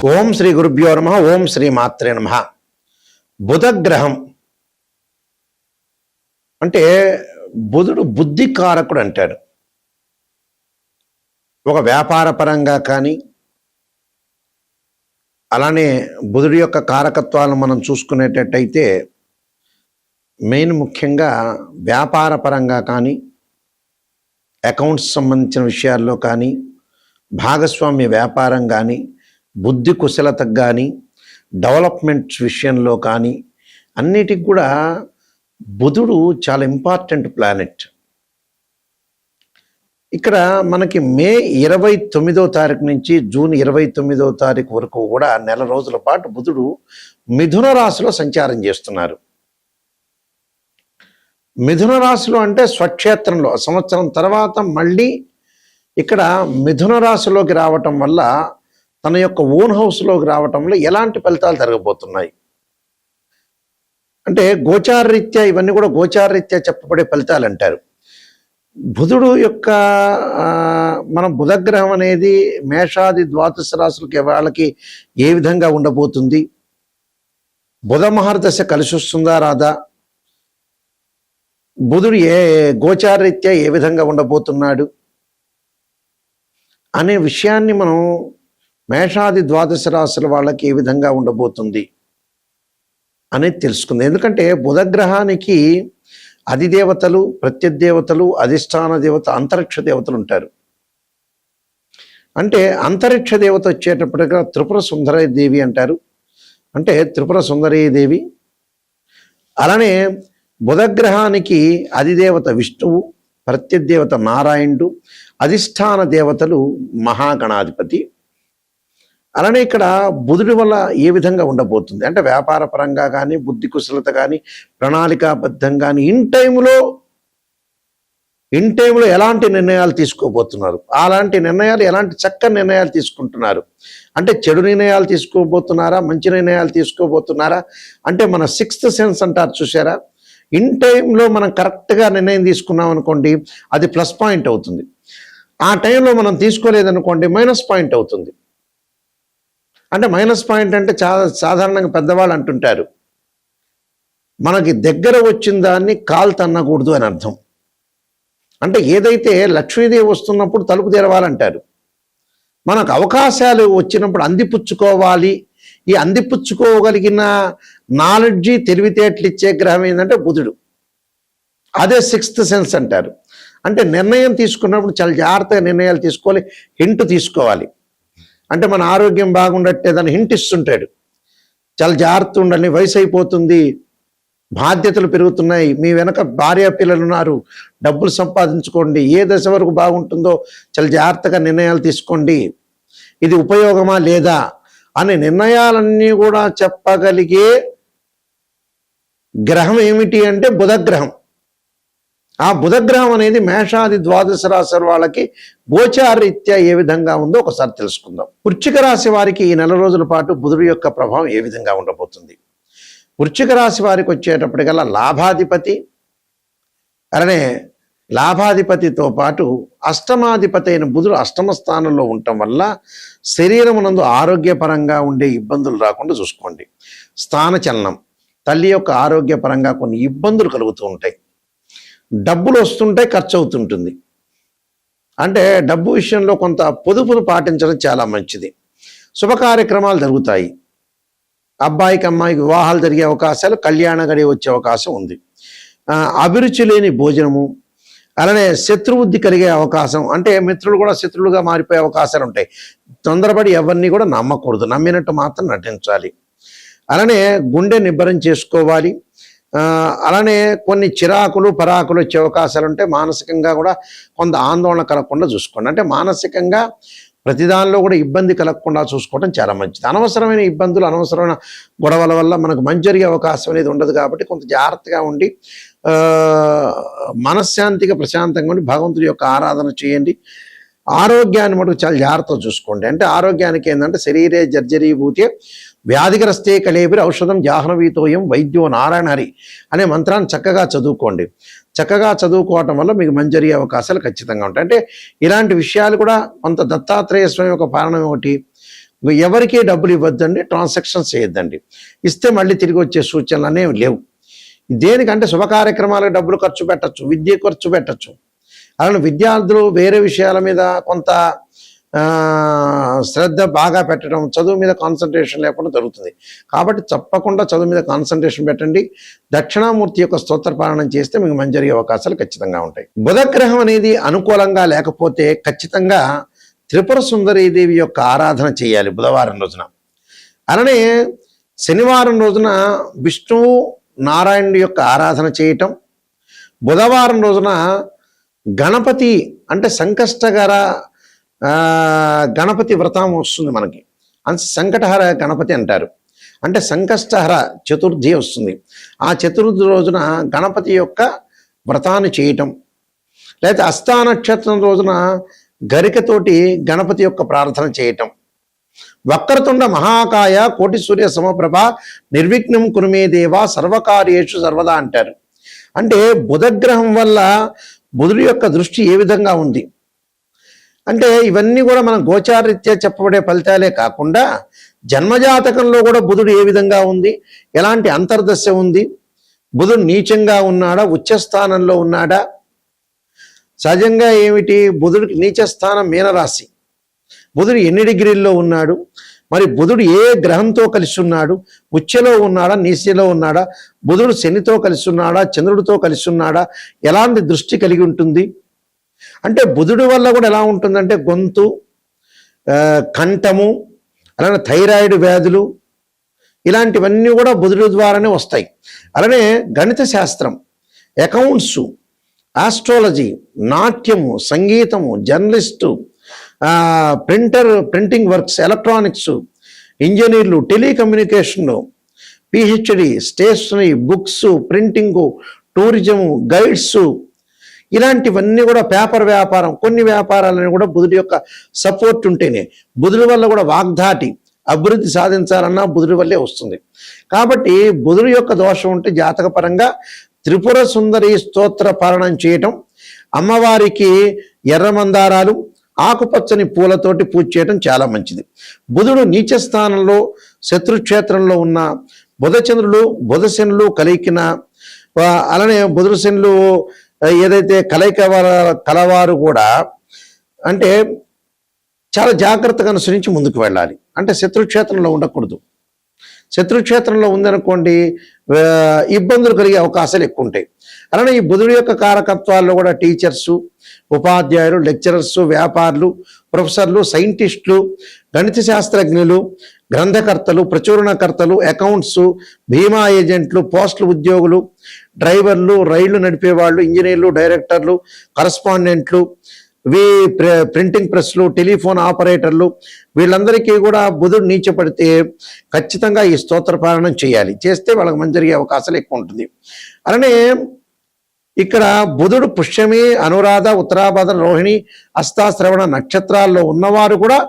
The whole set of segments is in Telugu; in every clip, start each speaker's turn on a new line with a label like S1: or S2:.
S1: ఓం శ్రీ గురుభ్యో నమః. ఓం శ్రీ మాత్రే నమః. బుధగ్రహం అంటే బుధుడు బుద్ధికారకుడు అంటాడు. ఒక వ్యాపార పరంగా కానీ అలానే బుధుడి యొక్క కారకత్వాలను మనం చూసుకునేటట్టయితే మెయిన్ ముఖ్యంగా వ్యాపార పరంగా కానీ అకౌంట్స్ సంబంధించిన విషయాల్లో కానీ భాగస్వామ్య వ్యాపారం కానీ బుద్ధి కుశలతకు కానీ డెవలప్మెంట్స్ విషయంలో కానీ అన్నిటికి కూడా బుధుడు చాలా ఇంపార్టెంట్ ప్లానెట్. ఇక్కడ మనకి మే 29వ తారీఖు నుంచి జూన్ 29వ తారీఖు వరకు కూడా నెల రోజుల పాటు బుధుడు మిథున రాశిలో సంచారం చేస్తున్నారు. మిథున రాశిలో అంటే స్వక్షేత్రంలో సంవత్సరం తర్వాత మళ్ళీ ఇక్కడ మిథున రాశిలోకి రావటం వల్ల తన యొక్క ఓన్ హౌస్లోకి రావటంలో ఎలాంటి ఫలితాలు జరగబోతున్నాయి అంటే గోచారరీత్యా ఇవన్నీ కూడా గోచారరీత్యా చెప్పబడే ఫలితాలు అంటారు. బుధుడు యొక్క మన బుధగ్రహం అనేది మేషాది ద్వాదశ రాశులకి వాళ్ళకి ఏ విధంగా ఉండబోతుంది, బుధ మహర్దశ కలిసి వస్తుందా రాదా, బుధుడు గోచారరీత్యా ఏ విధంగా ఉండబోతున్నాడు అనే విషయాన్ని మనం మేషాది ద్వాదశ రాశుల వాళ్ళకి ఏ విధంగా ఉండబోతుంది అనేది తెలుసుకుంది. ఎందుకంటే బుధగ్రహానికి అధిదేవతలు, ప్రత్యదేవతలు, అధిష్టాన దేవత, అంతరిక్ష దేవతలు ఉంటారు. అంటే అంతరిక్ష దేవత వచ్చేటప్పటిగా త్రిపుర సుందరీ దేవి అంటారు. అంటే త్రిపుర సుందరీ దేవి. అలానే బుధగ్రహానికి అధిదేవత విష్ణువు, ప్రత్యదేవత నారాయణుడు, అధిష్టాన దేవతలు మహాగణాధిపతి. అలానే ఇక్కడ బుధుడి వల్ల ఏ విధంగా ఉండబోతుంది అంటే వ్యాపార పరంగా కానీ బుద్ధి కుశలత కానీ ప్రణాళికాబద్ధం కానీ ఇన్ టైంలో ఎలాంటి నిర్ణయాలు తీసుకోబోతున్నారు, అలాంటి నిర్ణయాలు ఎలాంటి చక్కని నిర్ణయాలు తీసుకుంటున్నారు అంటే చెడు నిర్ణయాలు తీసుకోబోతున్నారా, మంచి నిర్ణయాలు తీసుకోబోతున్నారా అంటే మన సిక్స్త్ సెన్స్ అంటారు చూసారా, ఇన్ టైంలో మనం కరెక్ట్గా నిర్ణయం తీసుకున్నాం అనుకోండి అది ప్లస్ పాయింట్ అవుతుంది. ఆ టైంలో మనం తీసుకోలేదనుకోండి మైనస్ పాయింట్ అవుతుంది. అంటే మైనస్ పాయింట్ అంటే సాధారణంగా పెద్దవాళ్ళు అంటుంటారు మనకి దగ్గర వచ్చిన దాన్ని కాలు తన్నకూడదు అని అర్థం. అంటే ఏదైతే లక్ష్మీదేవి వస్తున్నప్పుడు తలుపు తెరవాలంటారు, మనకు అవకాశాలు వచ్చినప్పుడు అందిపుచ్చుకోవాలి. ఈ అందిపుచ్చుకోగలిగిన నాలెడ్జి తెలివితేటలు ఇచ్చే గ్రహం ఏంటంటే బుధుడు. అదే సిక్స్త్ సెన్స్ అంటారు. అంటే నిర్ణయం తీసుకున్నప్పుడు చాలా జాగ్రత్తగా నిర్ణయాలు తీసుకోవాలి, హింట్ తీసుకోవాలి. అంటే మన ఆరోగ్యం బాగుండట్టే దాన్ని హింట్ ఇస్తుంటాడు, చాలా జాగ్రత్త ఉండాలి, వయసు అయిపోతుంది, బాధ్యతలు పెరుగుతున్నాయి, మీ వెనక భార్య పిల్లలు ఉన్నారు, డబ్బులు సంపాదించుకోండి, ఏ దశ వరకు బాగుంటుందో చాలా జాగ్రత్తగా నిర్ణయాలు తీసుకోండి, ఇది ఉపయోగమా లేదా అనే నిర్ణయాలన్నీ కూడా చెప్పగలిగే గ్రహం ఏమిటి అంటే బుధగ్రహం. ఆ బుధగ్రహం అనేది మేషాది ద్వాదశ రాశి వాళ్ళకి గోచారరీత్యా ఏ విధంగా ఉందో ఒకసారి తెలుసుకుందాం. వృశ్చిక రాశి వారికి ఈ నెల రోజుల పాటు బుధుడి యొక్క ప్రభావం ఏ విధంగా ఉండబోతుంది. వృశ్చిక రాశి వారికి వచ్చేటప్పటికల్లా లాభాధిపతి, అలానే లాభాధిపతితో పాటు అష్టమాధిపతి అయిన బుధుడు అష్టమ స్థానంలో ఉండటం వల్ల శరీరమునందు ఆరోగ్యపరంగా ఉండే ఇబ్బందులు రాకుండా చూసుకోండి. స్థానచలనం, తల్లి యొక్క ఆరోగ్యపరంగా కొన్ని ఇబ్బందులు కలుగుతూ ఉంటాయి, డబ్బులు వస్తుంటే ఖర్చు అవుతుంటుంది. అంటే డబ్బు విషయంలో కొంత పొదుపును పాటించడం చాలా మంచిది. శుభ కార్యక్రమాలు జరుగుతాయి, అబ్బాయికి అమ్మాయికి వివాహాలు జరిగే అవకాశాలు, కళ్యాణ గడి వచ్చే అవకాశం ఉంది. అభిరుచి లేని భోజనము, అలానే శత్రుబుద్ధి కలిగే అవకాశం, అంటే మిత్రులు కూడా శత్రులుగా మారిపోయే అవకాశాలు ఉంటాయి. తొందరపడి ఎవరిని కూడా నమ్మకూడదు, నమ్మినట్టు మాత్రం నటించాలి. అలానే గుండె నిబ్బరం చేసుకోవాలి. అలానే కొన్ని చిరాకులు పరాకులు వచ్చే అవకాశాలు ఉంటాయి. మానసికంగా కూడా కొంత ఆందోళన కలగకుండా చూసుకోండి. అంటే మానసికంగా ప్రతిదానిలో కూడా ఇబ్బంది కలగకుండా చూసుకోవడం చాలా మంచిది. అనవసరమైన ఇబ్బందులు, అనవసరమైన గొడవల వల్ల మనకు మంచి జరిగే అవకాశం అనేది ఉండదు. కాబట్టి కొంత జాగ్రత్తగా ఉండి మనశ్శాంతిగా ప్రశాంతంగా ఉండి భగవంతుడి యొక్క ఆరాధన చేయండి. ఆరోగ్యాన్ని మటుకు చాలా జాగ్రత్తగా చూసుకోండి. అంటే ఆరోగ్యానికి ఏంటంటే శరీరే జర్జరీభూతే వ్యాధిగ్రస్తే కళేబిరి ఔషధం జాహ్నవీతోయం వైద్యో నారాయణ హరి అనే మంత్రాన్ని చక్కగా చదువుకోండి. చక్కగా చదువుకోవటం వల్ల మీకు మంచి జరిగే అవకాశాలు ఖచ్చితంగా ఉంటాయి. అంటే ఇలాంటి విషయాలు కూడా కొంత దత్తాత్రేయ స్వామి యొక్క పాలన ఒకటి, ఎవరికీ డబ్బులు ఇవ్వద్దండి, ట్రాన్సాక్షన్స్ చేయొద్దండి. ఇస్తే మళ్ళీ తిరిగి వచ్చే సూచనలు అనేవి లేవు. దేనికంటే శుభ కార్యక్రమాలకు డబ్బులు ఖర్చు పెట్టచ్చు, విద్య ఖర్చు పెట్టచ్చు. అలానే విద్యార్థులు వేరే విషయాల మీద కొంత శ్రద్ధ బాగా పెట్టడం, చదువు మీద కాన్సన్ట్రేషన్ లేకుండా జరుగుతుంది. కాబట్టి తప్పకుండా చదువు మీద కాన్సన్ట్రేషన్ పెట్టండి. దక్షిణామూర్తి యొక్క స్తోత్ర పారాయణం చేస్తే మీకు మంచి జరిగే అవకాశాలు ఖచ్చితంగా ఉంటాయి. బుధగ్రహం అనేది అనుకూలంగా లేకపోతే ఖచ్చితంగా త్రిపుర సుందరీదేవి యొక్క ఆరాధన చేయాలి బుధవారం రోజున. అలానే శనివారం రోజున విష్ణువు నారాయణుడి యొక్క ఆరాధన చేయటం, బుధవారం రోజున గణపతి అంటే సంకష్టకర గణపతి వ్రతం వస్తుంది మనకి. సంకటహర గణపతి అంటారు. అంటే సంకష్టహర చతుర్థి వస్తుంది. ఆ చతుర్థి రోజున గణపతి యొక్క వ్రతాన్ని చేయటం, లేకపోతే హస్తా నక్షత్రం రోజున గరికతోటి గణపతి యొక్క ప్రార్థన చేయటం, వక్రతుండ మహాకాయ కోటి సూర్య సమప్రభ నిర్విఘ్నం కురుమే దేవా సర్వకార్యేషు సర్వదా అంటారు. అంటే బుధగ్రహం వల్ల బుధుడి యొక్క దృష్టి ఏ విధంగా ఉంది అంటే ఇవన్నీ కూడా మన గోచారరీత్యా చెప్పబడే ఫలితాలే కాకుండా జన్మజాతకంలో కూడా బుధుడు ఏ విధంగా ఉంది, ఎలాంటి అంతర్దశ ఉంది, బుధుడు నీచంగా ఉన్నాడా, ఉచ్చస్థానంలో ఉన్నాడా. సహజంగా ఏమిటి, బుధుడికి నీచస్థానం మీనరాశి, బుధుడు ఎన్ని డిగ్రీల్లో ఉన్నాడు, మరి బుధుడు ఏ గ్రహంతో కలిసి ఉన్నాడు, ఉచ్చలో ఉన్నాడా, నీచలో ఉన్నాడా, బుధుడు శనితో కలిసి ఉన్నాడా, చంద్రుడితో కలిసి ఉన్నాడా, ఎలాంటి దృష్టి కలిగి ఉంటుంది. అంటే బుధుడి వల్ల కూడా ఎలా ఉంటుందంటే గొంతు, కంఠము, అలానే థైరాయిడ్ వ్యాధులు, ఇలాంటివన్నీ కూడా బుధుడి ద్వారానే వస్తాయి. అలానే గణిత శాస్త్రం, అకౌంట్స్, ఆస్ట్రాలజీ, నాట్యము, సంగీతము, జర్నలిస్టు, ప్రింటింగ్ వర్క్స్, ఎలక్ట్రానిక్స్, ఇంజనీర్లు, టెలికమ్యూనికేషన్లు, PhD, stationery, books, printing, tourism, guides, ఇలాంటివన్నీ కూడా పేపర్ వ్యాపారం, కొన్ని వ్యాపారాలని కూడా బుధుడి యొక్క సపోర్ట్ ఉంటేనే, బుధుడి వల్ల కూడా వాగ్దాటి అభివృద్ధి సాధించాలన్నా బుధుడి వల్లే వస్తుంది. కాబట్టి బుధుడి యొక్క దోషం ఉంటే జాతకపరంగా త్రిపుర సుందరి స్తోత్ర పారాయణం చేయటం, అమ్మవారికి ఎర్ర మందారాలు, ఆకుపచ్చని పూలతోటి పూజ చేయడం చాలా మంచిది. బుధుడు నీచ స్థానంలో శత్రుక్షేత్రంలో ఉన్న బుధచంద్రులు, బుధశనులు కలికిన, అలానే బుధశనులు ఏదైతే కలవారు కూడా అంటే చాలా జాగ్రత్తగా అనుసరించి ముందుకు వెళ్ళాలి. అంటే శత్రుక్షేత్రంలో ఉండకూడదు. శత్రుక్షేత్రంలో ఉందనుకోండి ఇబ్బందులు కలిగే అవకాశాలు ఎక్కువ ఉంటాయి. అలానే ఈ బుధుడి యొక్క కారకత్వాల్లో కూడా టీచర్సు, ఉపాధ్యాయులు, లెక్చరర్సు, వ్యాపారులు, ప్రొఫెసర్లు, సైంటిస్టులు, గణిత శాస్త్రజ్ఞులు, గ్రంథకర్తలు, ప్రచురణకర్తలు, అకౌంట్స్, బీమా ఏజెంట్లు, పోస్టల్ ఉద్యోగులు, డ్రైవర్లు, రైళ్లు నడిపేవాళ్ళు, ఇంజనీర్లు, డైరెక్టర్లు, కరస్పాండెంట్లు, ప్రింటింగ్ ప్రెస్లు, టెలిఫోన్ ఆపరేటర్లు, వీళ్ళందరికీ కూడా బుధుడు నీచపడితే ఖచ్చితంగా ఈ స్తోత్ర పారాయణం చేయాలి. చేస్తే వాళ్ళకి మంచి జరిగే అవకాశాలు ఎక్కువ ఉంటుంది. అలానే ఇక్కడ బుధుడు పుష్యమి, అనురాధ, ఉత్తరాభాద్ర, రోహిణి, హస్త, శ్రవణ నక్షత్రాల్లో ఉన్నవారు కూడా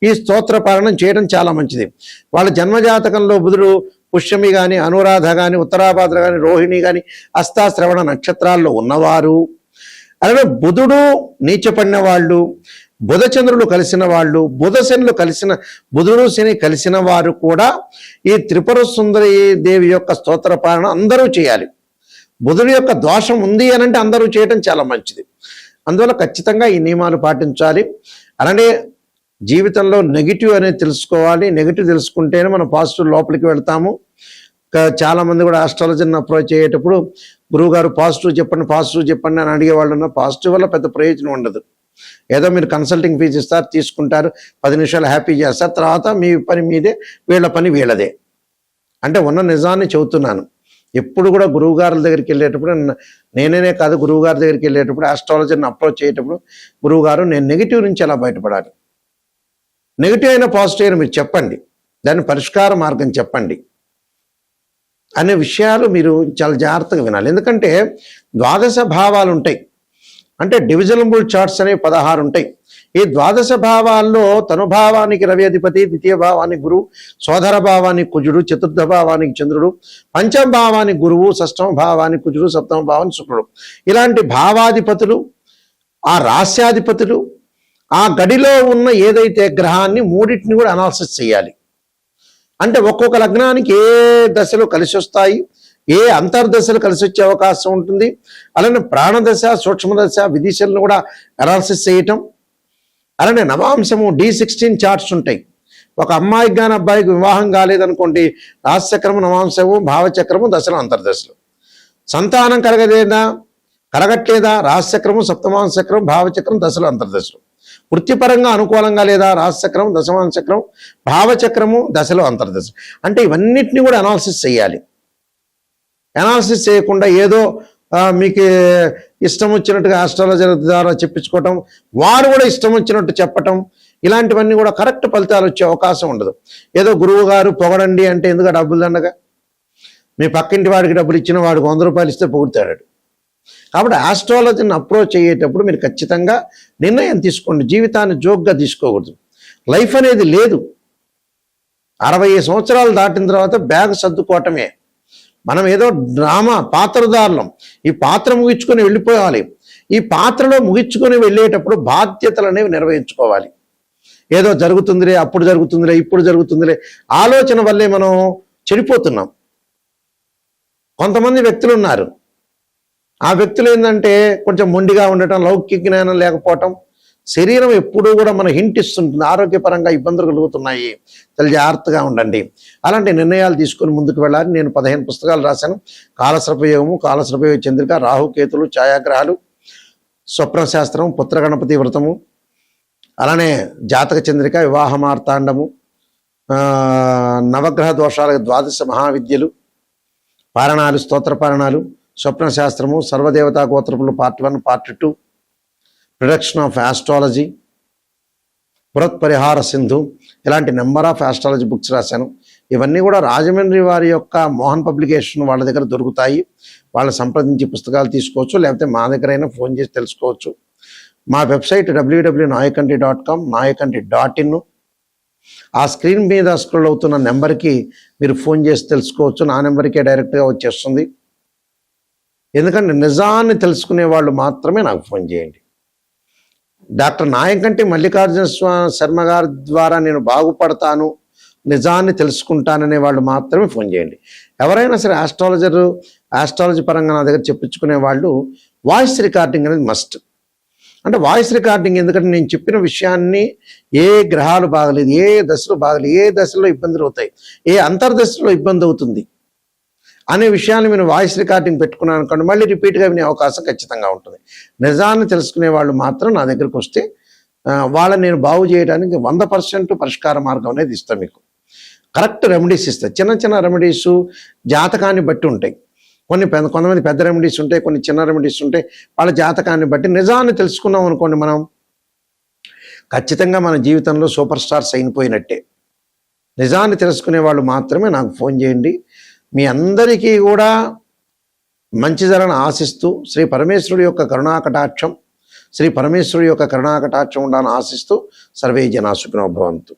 S1: ఈ స్తోత్ర పారాయణం చేయడం చాలా మంచిది. వాళ్ళ జన్మజాతకంలో బుధుడు పుష్యమి కానీ, అనురాధ కానీ, ఉత్తరాభాద్ర కానీ, రోహిణి కానీ, హస్త, శ్రవణ నక్షత్రాల్లో ఉన్నవారు, అలాగే బుధుడు నీచపడిన వాళ్ళు, బుధచంద్రులు కలిసిన వాళ్ళు, బుధశనులు కలిసిన, బుధుడు శని కలిసిన వారు కూడా ఈ త్రిపుర సుందరి దేవి యొక్క స్తోత్ర పారాయణం అందరూ చేయాలి. బుధుడి యొక్క దోషం ఉంది అని అంటే అందరూ చేయటం చాలా మంచిది. అందువల్ల ఖచ్చితంగా ఈ నియమాలు పాటించాలి. అలానే జీవితంలో నెగిటివ్ అనేది తెలుసుకోవాలి. నెగిటివ్ తెలుసుకుంటేనే మనం పాజిటివ్ లోపలికి వెళ్తాము. చాలామంది కూడా ఆస్ట్రాలజీని అప్రోచ్ అయ్యేటప్పుడు గురువుగారు పాజిటివ్ చెప్పండి అని అడిగేవాళ్ళు ఉన్నారు. పాజిటివ్ వల్ల పెద్ద ప్రయోజనం ఉండదు. ఏదో మీరు కన్సల్టింగ్ ఫీజు ఇస్తారు, తీసుకుంటారు, 10 నిమిషాలు హ్యాపీ చేస్తారు, తర్వాత మీ పని మీదే, వీళ్ళ పని వీళ్ళదే. అంటే ఉన్న నిజాన్ని చెబుతున్నాను. ఎప్పుడు కూడా గురువుగారుల దగ్గరికి వెళ్ళేటప్పుడు, నేనే కాదు గురువుగారి దగ్గరికి వెళ్ళేటప్పుడు, ఆస్ట్రాలజీని అప్రోచ్ అయ్యేటప్పుడు, గురువుగారు నేను నెగిటివ్ నుంచి ఎలా బయటపడాలి, నెగిటివ్ అయినా పాజిటివ్ అయినా మీరు చెప్పండి, దాని పరిష్కార మార్గం చెప్పండి అనే విషయాలు మీరు చాలా జాగ్రత్తగా వినాలి. ఎందుకంటే ద్వాదశ భావాలు ఉంటాయి. అంటే డివిజనబుల్ చార్ట్స్ అనేవి 16 ఉంటాయి. ఈ ద్వాదశ భావాల్లో తనుభావానికి రవి అధిపతి, ద్వితీయ భావానికి గురువు, సోదర భావానికి కుజుడు, చతుర్థ భావానికి చంద్రుడు, పంచమ భావానికి గురువు, షష్టమ భావానికి కుజుడు, సప్తమ భావానికి శుక్రుడు. ఇలాంటి భావాధిపతులు, ఆ రాస్యాధిపతులు, ఆ గడిలో ఉన్న ఏదైతే గ్రహాన్ని మూడింటిని కూడా అనాలిసిస్ చేయాలి. అంటే ఒక్కొక్క లగ్నానికి ఏ దశలు కలిసి వస్తాయి, ఏ అంతర్దశలు కలిసి వచ్చే అవకాశం ఉంటుంది, అలానే ప్రాణదశ, సూక్ష్మదశ, విదిశలను కూడా అనాలిసిస్ చేయటం. అలానే నవాంశము D16 చార్ట్స్ ఉంటాయి. ఒక అమ్మాయికి కానీ అబ్బాయికి వివాహం కాలేదనుకోండి, రాశిచక్రము, నవాంశము, భావచక్రము, దశలు, అంతర్దశలు. సంతానం కలగట్లేదా, రాశిచక్రము, సప్తమాంశ చక్రం, భావచక్రం, దశలు, అంతర్దశలు. వృత్తిపరంగా అనుకూలంగా లేదా, రాశిచక్రం, దశమాంశ చక్రం, భావచక్రము, దశలు, అంతర్దశలు. అంటే ఇవన్నిటిని కూడా అనాలిసిస్ చేయాలి. అనాలిసిస్ చేయకుండా ఏదో మీకు ఇష్టం వచ్చినట్టుగా ఆస్ట్రాలజర్ ద్వారా చెప్పించుకోవటం, వారు కూడా ఇష్టం వచ్చినట్టు చెప్పటం, ఇలాంటివన్నీ కూడా కరెక్ట్ ఫలితాలు వచ్చే అవకాశం ఉండదు. ఏదో గురువు గారు పొగడండి అంటే ఎందుకు డబ్బులు దండగా, మీ పక్కింటి వాడికి డబ్బులు ఇచ్చిన వాడికి 100 రూపాయలు ఇస్తే పొగుడతాడు. కాబట్టి ఆస్ట్రాలజీని అప్రోచ్ అయ్యేటప్పుడు మీరు ఖచ్చితంగా నిర్ణయం తీసుకోండి. జీవితాన్ని జోక్గా తీసుకోకూడదు. లైఫ్ అనేది లేదు. 60 సంవత్సరాలు దాటిన తర్వాత బ్యాగ్ సర్దుకోవటమే. మనం ఏదో డ్రామా పాత్రధారులం. ఈ పాత్ర ముగించుకొని వెళ్ళిపోవాలి. ఈ పాత్రలో ముగించుకొని వెళ్ళేటప్పుడు బాధ్యతలు అనేవి నిర్వహించుకోవాలి. ఏదో జరుగుతుందిలే, అప్పుడు జరుగుతుందిలే, ఇప్పుడు జరుగుతుందిలే ఆలోచన వల్లే మనం చెడిపోతున్నాం. కొంతమంది వ్యక్తులు ఉన్నారు. ఆ వ్యక్తులు ఏంటంటే కొంచెం మొండిగా ఉండటం, లౌకిక జ్ఞానం లేకపోవటం, శరీరం ఎప్పుడూ కూడా మన హింట్ ఇస్తుంటుంది, ఆరోగ్యపరంగా ఇబ్బందులు కలుగుతున్నాయి, చాలా జాగ్రత్తగా ఉండండి. అలాంటి నిర్ణయాలు తీసుకొని ముందుకు వెళ్ళాలి. నేను 15 పుస్తకాలు రాశాను. కాలసర్పయోగము, కాలసర్పయోగ చంద్రిక, రాహుకేతులు, ఛాయాగ్రహాలు, స్వప్నశాస్త్రం, పుత్రగణపతి వ్రతము, అలానే జాతక చంద్రిక, వివాహ మార్తాండము, నవగ్రహ దోషాల 12 మహావిద్యలు, పారణాలు, స్తోత్ర పారణాలు, స్వప్నశాస్త్రము, సర్వదేవతా గోత్రపులు part 1, part 2, production of astrology, పురత్ పరిహార సింధు, ఇలాంటి నెంబర్ ఆఫ్ ఆస్ట్రాలజీ బుక్స్ రాశాను. ఇవన్నీ కూడా రాజమండ్రి వారి యొక్క మోహన్ పబ్లికేషన్ వాళ్ళ దగ్గర దొరుకుతాయి. వాళ్ళని సంప్రదించి పుస్తకాలు తీసుకోవచ్చు, లేకపోతే మా దగ్గరైనా ఫోన్ చేసి తెలుసుకోవచ్చు. మా వెబ్సైట్ www.nayakanti.com, nayakanti.in. ఆ స్క్రీన్ మీద స్క్రోల్ అవుతున్న నెంబర్కి మీరు ఫోన్ చేసి తెలుసుకోవచ్చు. నా నెంబర్కే డైరెక్ట్గా వచ్చేస్తుంది. ఎందుకంటే నిజాన్ని తెలుసుకునే వాళ్ళు మాత్రమే నాకు ఫోన్ చేయండి. డాక్టర్ నాయకంటి మల్లికార్జున శర్మ గారి ద్వారా నేను బాగుపడతాను, నిజాన్ని తెలుసుకుంటాననే వాళ్ళు మాత్రమే ఫోన్ చేయండి. ఎవరైనా సరే ఆస్ట్రాలజీ పరంగా నా దగ్గర చెప్పించుకునే వాళ్ళు వాయిస్ రికార్డింగ్ అనేది మస్ట్. అంటే వాయిస్ రికార్డింగ్ ఎందుకంటే నేను చెప్పిన విషయాన్ని ఏ గ్రహాలు బాగలేదు, ఏ దశలు బాగలేదు, ఏ దశలో ఇబ్బందులు అవుతాయి, ఏ అంతర్దశలో ఇబ్బంది అవుతుంది అనే విషయాన్ని నేను వాయిస్ రికార్డింగ్ పెట్టుకున్నాను అనుకోండి, మళ్ళీ రిపీట్గా వినే అవకాశం ఖచ్చితంగా ఉంటుంది. నిజాన్ని తెలుసుకునే వాళ్ళు మాత్రం నా దగ్గరికి వస్తే వాళ్ళని నేను బాగు చేయడానికి 100% పరిష్కార మార్గం అనేది ఇస్తాను. మీకు కరెక్ట్ రెమెడీస్ ఇస్తాను. చిన్న చిన్న రెమెడీస్ జాతకాన్ని బట్టి ఉంటాయి. కొంతమంది పెద్ద రెమెడీస్ ఉంటాయి, కొన్ని చిన్న రెమెడీస్ ఉంటాయి. వాళ్ళ జాతకాన్ని బట్టి నిజాన్ని తెలుసుకున్నాం అనుకోండి, మనం ఖచ్చితంగా మన జీవితంలో సూపర్ స్టార్స్ అయిపోయినట్టే. నిజాన్ని తెలుసుకునే వాళ్ళు మాత్రమే నాకు ఫోన్ చేయండి. మీ అందరికీ కూడా మంచి జరగని ఆశిస్తూ శ్రీ పరమేశ్వరుడి యొక్క కరుణాకటాక్షం ఉండాలని ఆశిస్తూ సర్వే జనా సుఖినో భవంతు.